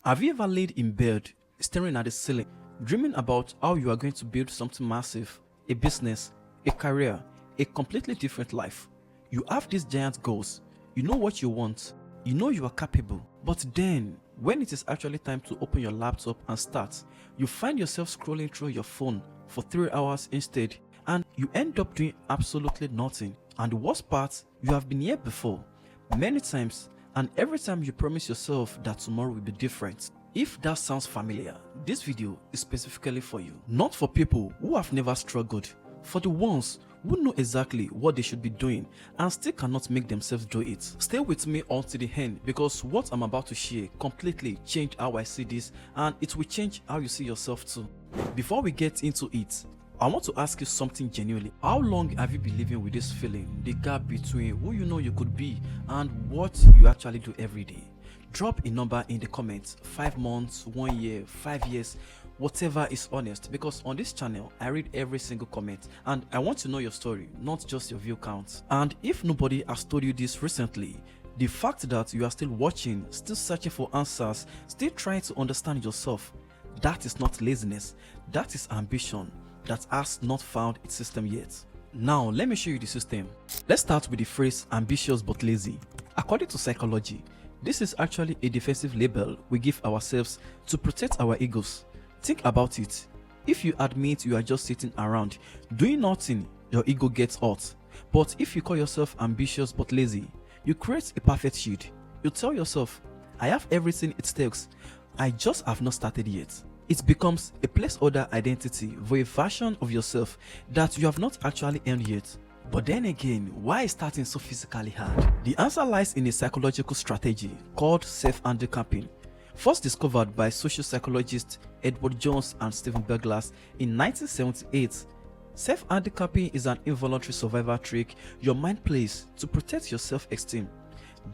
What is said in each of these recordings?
Have you ever laid in bed, staring at the ceiling, dreaming about how you are going to build something massive, a business, a career, a completely different life? You have these giant goals, you know what you want, you know you are capable, but then when it is actually time to open your laptop and start, you find yourself scrolling through your phone for 3 hours instead, and you end up doing absolutely nothing. And the worst part, you have been here before, many times, and every time you promise yourself that tomorrow will be different. If that sounds familiar, this video is specifically for you. Not for people who have never struggled, for the ones who know exactly what they should be doing and still cannot make themselves do it. Stay with me until the end, because what I'm about to share completely changed how I see this, and it will change how you see yourself too. Before we get into it, I want to ask you something genuinely. How long have you been living with this feeling, the gap between who you know you could be and what you actually do every day? Drop a number in the comments, 5 months, 1 year, 5 years, whatever is honest, because on this channel I read every single comment and I want to know your story, not just your view count. And if nobody has told you this recently, the fact that you are still watching, still searching for answers, still trying to understand yourself, that is not laziness, that is ambition that has not found its system yet. Now let me show you the system. Let's start with the phrase ambitious but lazy. According to psychology, this is actually a defensive label we give ourselves to protect our egos. Think about it. If you admit you are just sitting around doing nothing, your ego gets hurt. But if you call yourself ambitious but lazy, you create a perfect shield. You tell yourself, I have everything it takes, I just have not started yet. It becomes a placeholder identity for a version of yourself that you have not actually earned yet. But then again, why is starting so physically hard? The answer lies in a psychological strategy called Self Handicapping, first discovered by social psychologists Edward Jones and Stephen Berglas in 1978. Self Handicapping is an involuntary survival trick your mind plays to protect your self-esteem.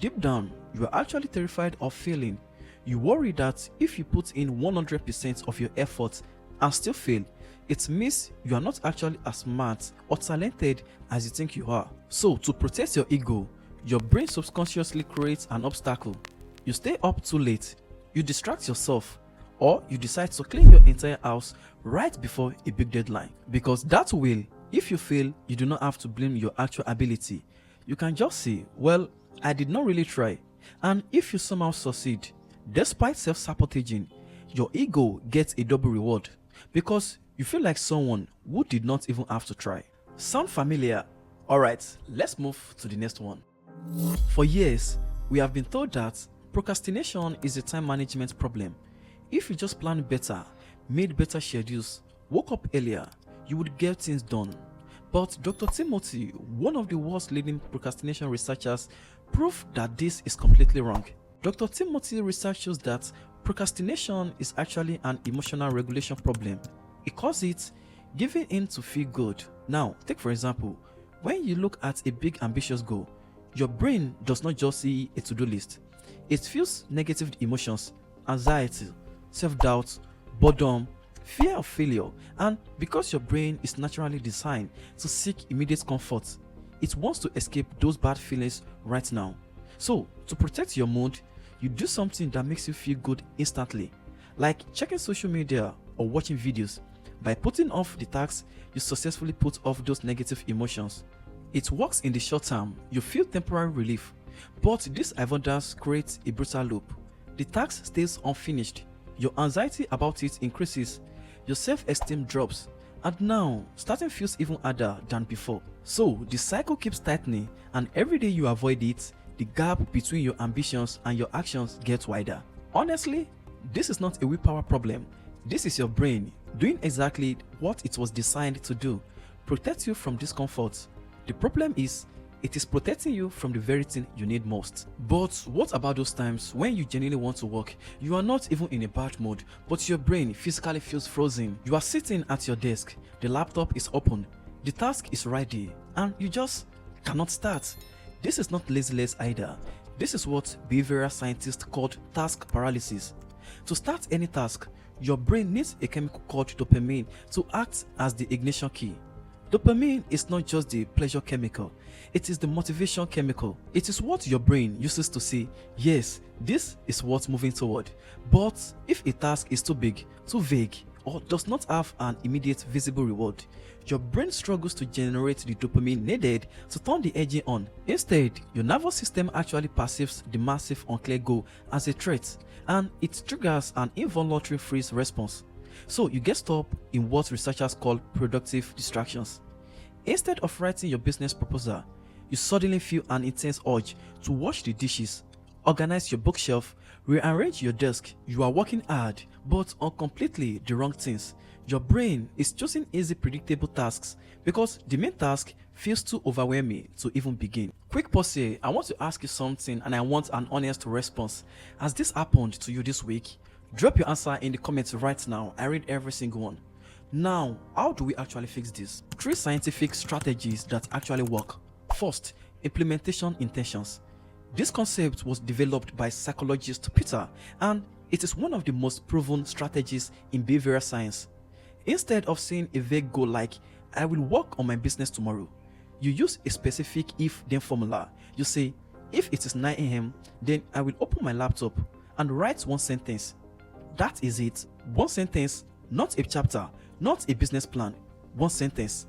Deep down, you are actually terrified of failing. You worry that if you put in 100% of your effort and still fail, it means you are not actually as smart or talented as you think you are. So to protect your ego, your brain subconsciously creates an obstacle. You stay up too late, you distract yourself, or you decide to clean your entire house right before a big deadline. Because that way, if you fail, you do not have to blame your actual ability. You can just say, well, I did not really try. And if you somehow succeed, despite self-sabotaging, your ego gets a double reward because you feel like someone who did not even have to try. Sound familiar? Alright, let's move to the next one. For years, we have been told that procrastination is a time management problem. If you just planned better, made better schedules, woke up earlier, you would get things done. But Dr. Timothy, one of the world's leading procrastination researchers, proved that this is completely wrong. Dr. Timothy research shows that procrastination is actually an emotional regulation problem. He calls it giving in to feel good. Now, take for example, when you look at a big ambitious goal, your brain does not just see a to-do list. It feels negative emotions, anxiety, self-doubt, boredom, fear of failure, and because your brain is naturally designed to seek immediate comfort, it wants to escape those bad feelings right now. So, to protect your mood, you do something that makes you feel good instantly, like checking social media or watching videos. By putting off the tasks, you successfully put off those negative emotions. It works in the short term, you feel temporary relief, but this avoidance creates a brutal loop. The task stays unfinished, your anxiety about it increases, your self-esteem drops, and now starting feels even harder than before. So the cycle keeps tightening, and every day you avoid it, the gap between your ambitions and your actions gets wider. Honestly, this is not a willpower problem. This is your brain doing exactly what it was designed to do, protect you from discomfort. The problem is, it is protecting you from the very thing you need most. But what about those times when you genuinely want to work? You are not even in a bad mood, but your brain physically feels frozen. You are sitting at your desk, the laptop is open, the task is right there, and you just cannot start. This is not laziness either. This is what behavioral scientists call task paralysis. To start any task, your brain needs a chemical called dopamine to act as the ignition key. Dopamine is not just the pleasure chemical, it is the motivation chemical. It is what your brain uses to say, yes, this is what's moving toward. But if a task is too big, too vague, or does not have an immediate visible reward, your brain struggles to generate the dopamine needed to turn the engine on. Instead, your nervous system actually perceives the massive unclear goal as a threat, and it triggers an involuntary freeze response. So you get stuck in what researchers call productive distractions. Instead of writing your business proposal, you suddenly feel an intense urge to wash the dishes, organize your bookshelf, rearrange your desk. You are working hard, but on completely the wrong things. Your brain is choosing easy, predictable tasks because the main task feels too overwhelming to even begin. Quick pause here. I want to ask you something and I want an honest response. Has this happened to you this week? Drop your answer in the comments right now. I read every single one. Now, how do we actually fix this? 3 scientific strategies that actually work. First, implementation intentions. This concept was developed by psychologist Peter, and it is one of the most proven strategies in behavioral science. Instead of saying a vague goal like, I will work on my business tomorrow, you use a specific if-then formula. You say, if it is 9 a.m., then I will open my laptop and write one sentence. That is it. One sentence, not a chapter, not a business plan. One sentence.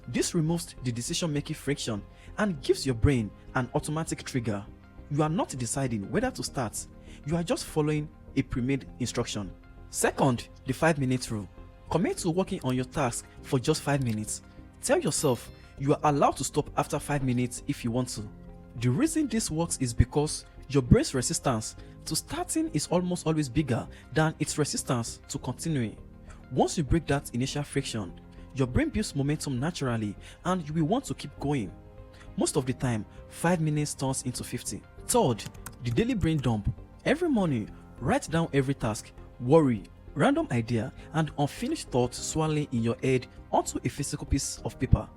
This removes the decision-making friction and gives your brain an automatic trigger. You are not deciding whether to start. You are just following a pre-made instruction. Second, the 5-minute rule. Commit to working on your task for just 5 minutes. Tell yourself you are allowed to stop after 5 minutes if you want to. The reason this works is because your brain's resistance to starting is almost always bigger than its resistance to continuing. Once you break that initial friction, your brain builds momentum naturally and you will want to keep going. Most of the time, 5 minutes turns into 50. Third, the daily brain dump. Every morning, write down every task, worry, random idea, and unfinished thoughts swirling in your head onto a physical piece of paper.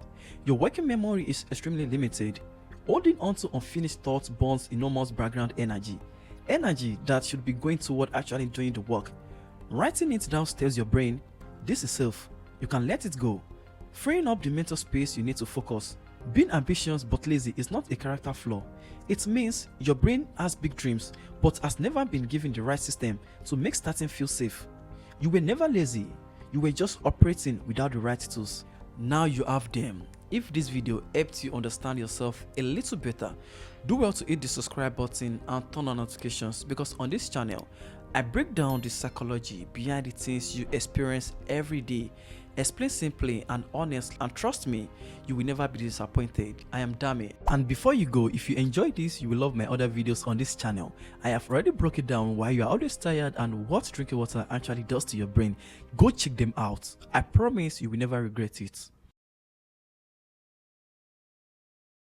Your working memory is extremely limited. Holding onto unfinished thoughts burns enormous background energy that should be going toward actually doing the work. Writing it down tells your brain, this is safe, you can let it go, freeing up the mental space you need to focus. Being ambitious but lazy is not a character flaw. It means your brain has big dreams but has never been given the right system to make starting feel safe. You were never lazy, you were just operating without the right tools. Now you have them. If this video helped you understand yourself a little better, do well to hit the subscribe button and turn on notifications, because on this channel I break down the psychology behind the things you experience every day, explain simply and honest, and trust me, you will never be disappointed. I am Dami, and before you go, if you enjoyed this, you will love my other videos on this channel. I have already broken down why you are always tired and what drinking water actually does to your brain. Go check them out. I promise you will never regret it.